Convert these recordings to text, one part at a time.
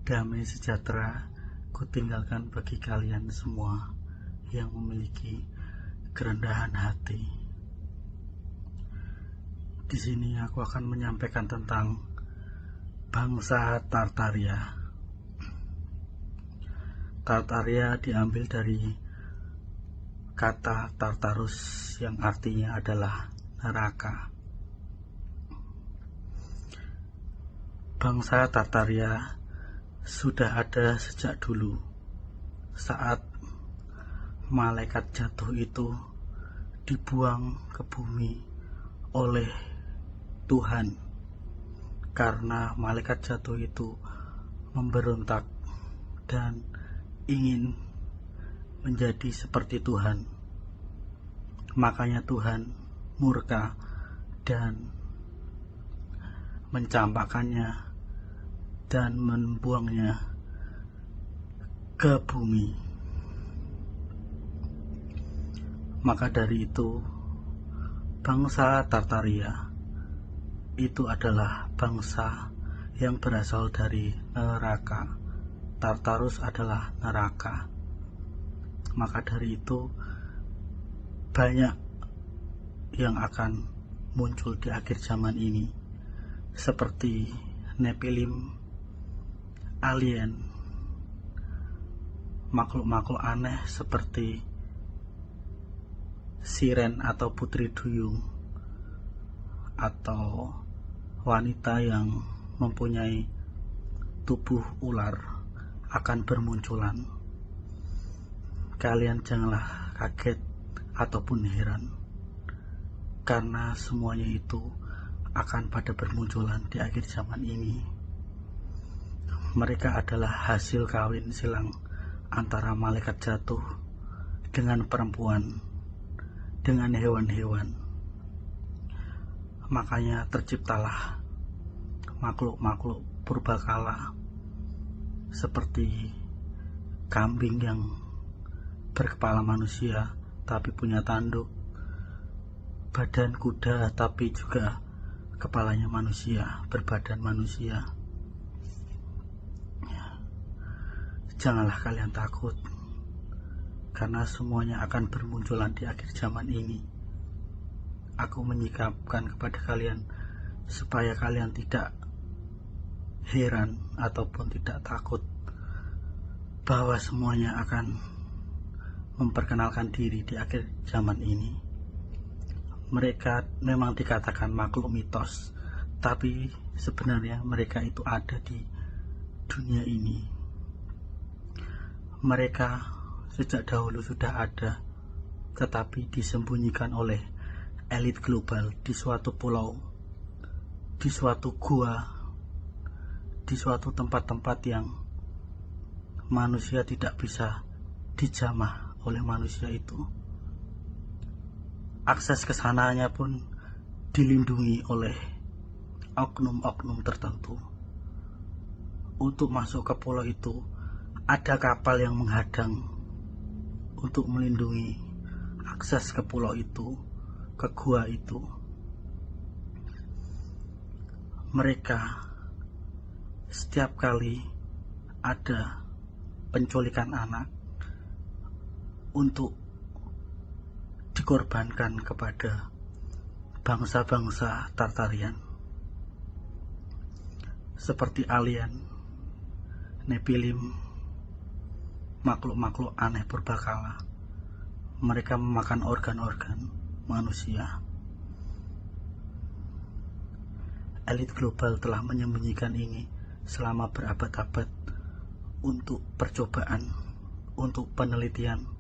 Damai sejahtera kutinggalkan bagi kalian semua yang memiliki kerendahan hati. Di sini aku akan menyampaikan tentang bangsa Tartaria. Tartaria diambil dari kata Tartarus yang artinya adalah neraka. Bangsa Tartaria sudah ada sejak dulu, saat malaikat jatuh itu dibuang ke bumi oleh Tuhan, karena malaikat jatuh itu memberontak dan ingin menjadi seperti Tuhan. Makanya Tuhan murka dan mencampakkannya dan membuangnya ke bumi. Maka dari itu, bangsa Tartaria itu adalah bangsa yang berasal dari neraka. Tartarus adalah neraka. Maka dari itu, banyak yang akan muncul di akhir zaman ini, seperti Nephilim, alien, makhluk-makhluk aneh seperti siren atau putri duyung, atau wanita yang mempunyai tubuh ular akan bermunculan. Kalian janganlah kaget ataupun heran, karena semuanya itu akan pada bermunculan di akhir zaman ini. Mereka adalah hasil kawin silang antara malaikat jatuh dengan perempuan, dengan hewan-hewan. Makanya terciptalah makhluk-makhluk purbakala seperti kambing yang berkepala manusia tapi punya tanduk, badan kuda tapi juga kepalanya manusia, berbadan manusia. Janganlah kalian takut, karena semuanya akan bermunculan di akhir zaman ini. Aku menyikapkan kepada kalian supaya kalian tidak heran ataupun tidak takut bahwa semuanya akan memperkenalkan diri di akhir zaman ini. Mereka memang dikatakan makhluk mitos, tapi sebenarnya mereka itu ada di dunia ini. Mereka sejak dahulu sudah ada, tetapi disembunyikan oleh elit global di suatu pulau, di suatu gua, di suatu tempat-tempat yang manusia tidak bisa dijamah oleh manusia itu. Akses ke sananya pun dilindungi oleh oknum-oknum tertentu. Untuk masuk ke pulau itu ada kapal yang menghadang untuk melindungi akses ke pulau itu, ke gua itu. Mereka setiap kali ada penculikan anak untuk dikorbankan kepada bangsa-bangsa Tartarian, seperti alien, Nephilim, makhluk-makhluk aneh purbakala. Mereka memakan organ-organ manusia. Elit global telah menyembunyikan ini selama berabad-abad untuk percobaan, untuk penelitian,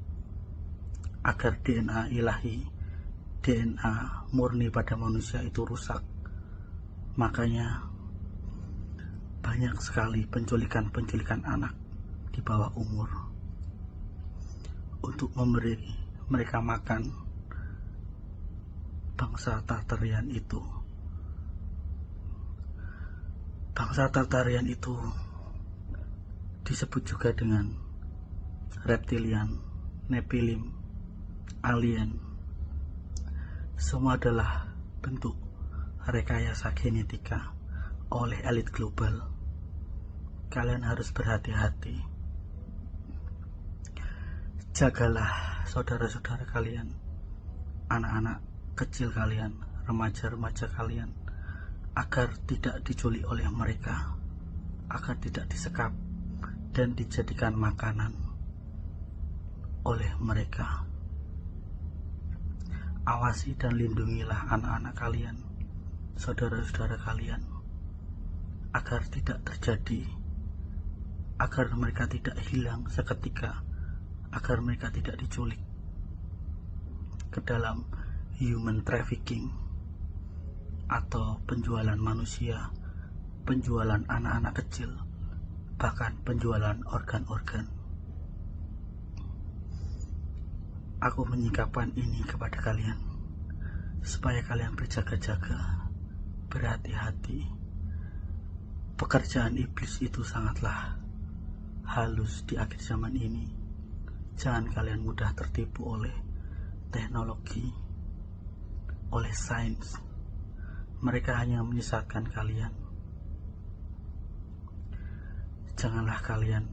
agar DNA ilahi, DNA murni pada manusia itu rusak. Makanya banyak sekali penculikan anak di bawah umur untuk memberi mereka makan bangsa Tartarian itu. Bangsa Tartarian itu disebut juga dengan reptilian, Nephilim, alien. Semua adalah bentuk rekayasa genetika oleh elit global. kalian harus berhati-hati. Jagalah saudara-saudara kalian, anak-anak kecil kalian, remaja-remaja kalian, agar tidak diculik oleh mereka, agar tidak disekap dan dijadikan makanan oleh mereka. Awasi dan lindungilah anak-anak kalian, saudara-saudara kalian, agar tidak terjadi, agar mereka tidak hilang seketika, agar mereka tidak diculik ke dalam human trafficking atau penjualan manusia, penjualan anak-anak kecil, bahkan penjualan organ-organ. Aku menyikapkan ini kepada kalian supaya kalian berjaga-jaga, berhati-hati. Pekerjaan iblis itu sangatlah halus di akhir zaman ini. Jangan kalian mudah tertipu oleh teknologi, oleh sains. Mereka hanya menyesatkan kalian. Janganlah kalian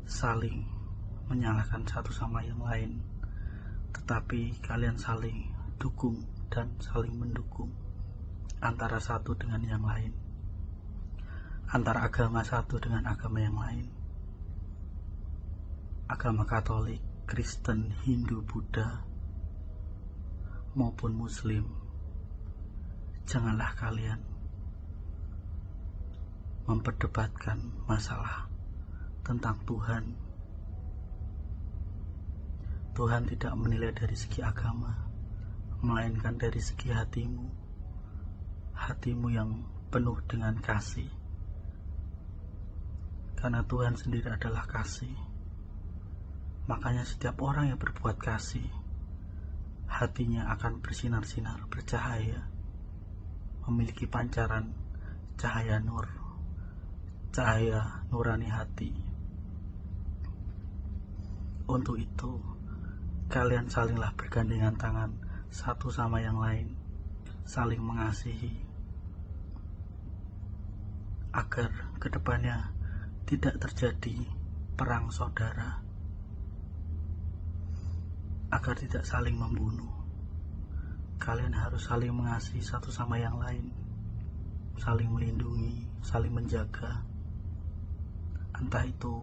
saling menyalahkan satu sama yang lain, tetapi kalian saling dukung dan saling mendukung antara satu dengan yang lain, antara agama satu dengan agama yang lain, agama Katolik, Kristen, Hindu, Buddha, maupun Muslim. Janganlah kalian memperdebatkan masalah tentang Tuhan. Tuhan tidak menilai dari segi agama, melainkan dari segi hatimu. Hatimu yang penuh dengan kasih. Karena Tuhan sendiri adalah kasih. Makanya setiap orang yang berbuat kasih, hatinya akan bersinar-sinar, bercahaya, memiliki pancaran cahaya nur, cahaya nurani hati. Untuk itu, kalian salinglah bergandengan tangan satu sama yang lain, saling mengasihi, agar kedepannya tidak terjadi perang saudara, agar tidak saling membunuh. Kalian harus saling mengasihi satu sama yang lain, saling melindungi, saling menjaga. Entah itu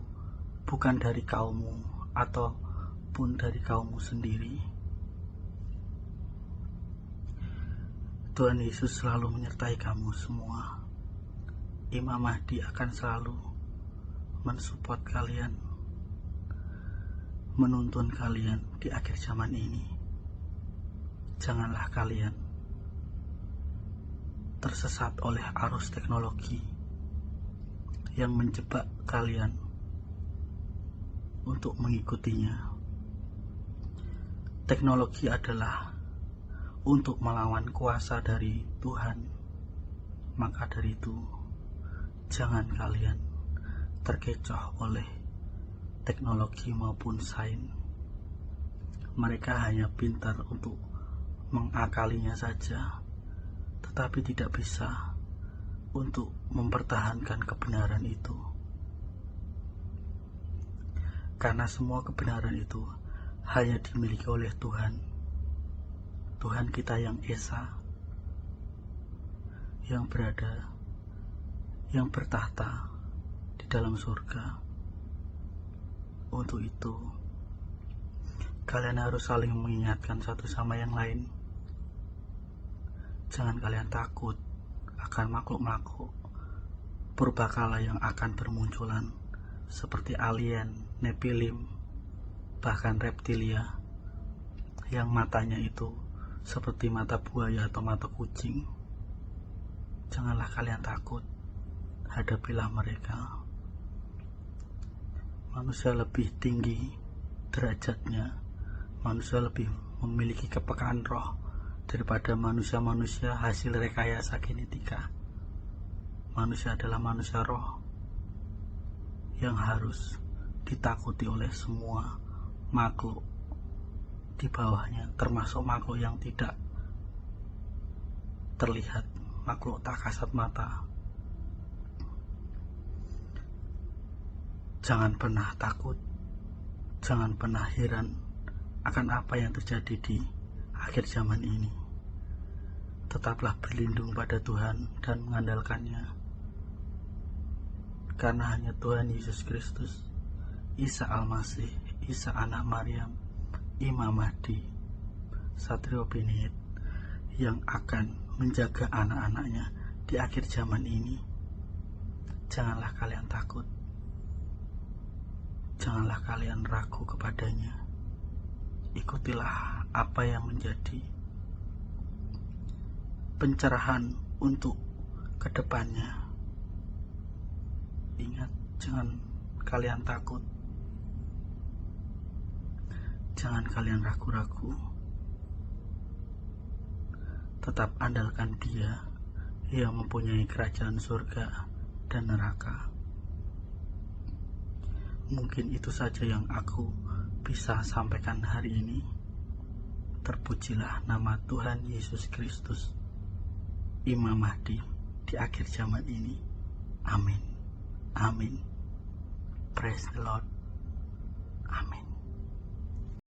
bukan dari kaummu atau pun dari kaummu sendiri. Tuhan Yesus selalu menyertai kamu semua. Imam Mahdi akan selalu mensupport kalian, menuntun kalian di akhir zaman ini. Janganlah kalian tersesat oleh arus teknologi yang menjebak kalian untuk mengikutinya. Teknologi adalah untuk melawan kuasa dari Tuhan. Maka dari itu, jangan kalian terkecoh oleh teknologi maupun sains. Mereka hanya pintar untuk mengakalinya saja, tetapi tidak bisa untuk mempertahankan kebenaran itu. Karena semua kebenaran itu hanya dimiliki oleh Tuhan. Tuhan kita yang esa, yang berada, yang bertahta di dalam surga. Untuk itu, kalian harus saling mengingatkan satu sama yang lain. Jangan kalian takut akan makhluk-makhluk purbakala yang akan bermunculan, seperti alien, Nephilim, bahkan reptilia yang matanya itu seperti mata buaya atau mata kucing. Janganlah kalian takut, hadapilah mereka. Manusia lebih tinggi derajatnya, manusia lebih memiliki kepekaan roh daripada manusia-manusia hasil rekayasa genetika. Manusia adalah manusia roh yang harus ditakuti oleh semua makhluk di bawahnya, termasuk makhluk yang tidak terlihat, makhluk tak kasat mata. Jangan pernah takut, jangan pernah heran akan apa yang terjadi di akhir zaman ini. Tetaplah berlindung pada Tuhan dan mengandalkannya, karena hanya Tuhan Yesus Kristus, Isa Al-Masih, Isa anak Maryam, Imam Mahdi, Satrio Pinit, yang akan menjaga anak-anaknya di akhir zaman ini. Janganlah kalian takut, janganlah kalian ragu kepadanya. Ikutilah apa yang menjadi pencerahan untuk kedepannya. Ingat, jangan kalian takut, jangan kalian ragu-ragu. Tetap andalkan Dia yang mempunyai kerajaan surga dan neraka. Mungkin itu saja yang aku bisa sampaikan hari ini. Terpujilah nama Tuhan Yesus Kristus, Imam Mahdi di akhir zaman ini. Amin. Amin. Praise the Lord.